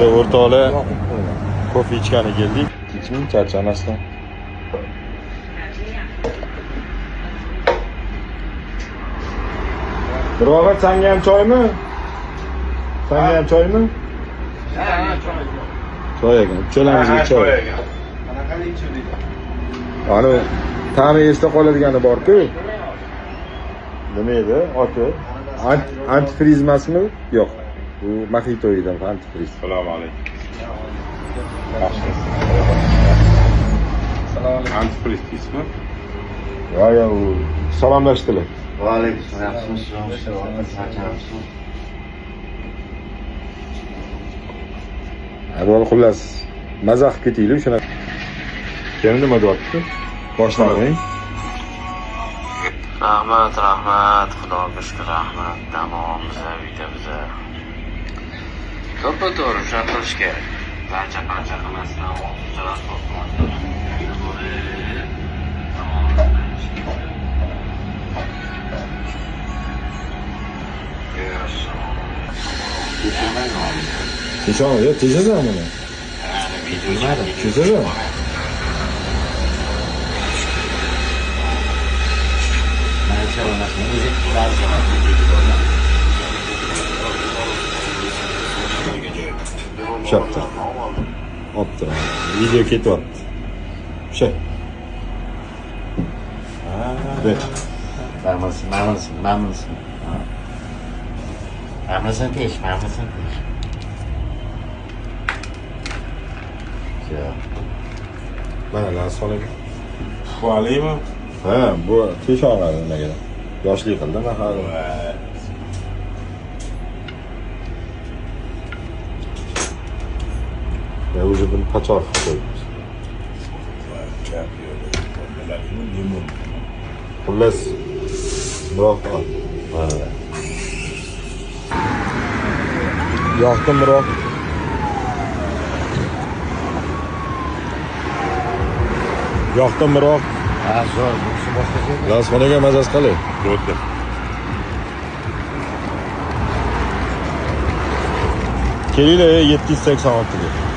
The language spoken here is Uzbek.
Biz o'rtoqlar kofe ichgani keldik. Iching charchamasdan. Biroq senga ham choymi? Senga ham choymi? Choy ekan. Uchalarimizga choy. Qanaqali ichuvdik? Ana ta'mi esda qoladigani bor-ku. Nima edi? Oti antifriz emasmi? Yo'q. Bu mojito edi, antifriz. Assalomu alaykum. Antifriz ismi? Ya u salomlashdilar. Va alaykum assalom. Avval xullas mazax ketaylik shuna. Keyin nima deyapti? Boshlaring. Rahmat, xudoga shukr, rahmat. Davomimiz, uyda. To'g'ri, shunaqa qilish kerak. Barcha qilmasdan, o'quvchilar Nishon, tejasan buni. Tejasan. Şaptı. Attı. Video ketyapti. Şey. Evet. Mamnunsun deyish. Mana lan so'raga. Bu alaymi? Ha, bu teshog'adi nimaga? Yoshlik qildi mahal. Ya уже bunu pachoq qo'yibmiz. Xullas biroq mana. Yoqdim biroq. Yoqdim biroq. Ha, zo'r, bu boshqa. Gazxonaga mazasi qalay? O'tdi. Kelinglar 786 ga.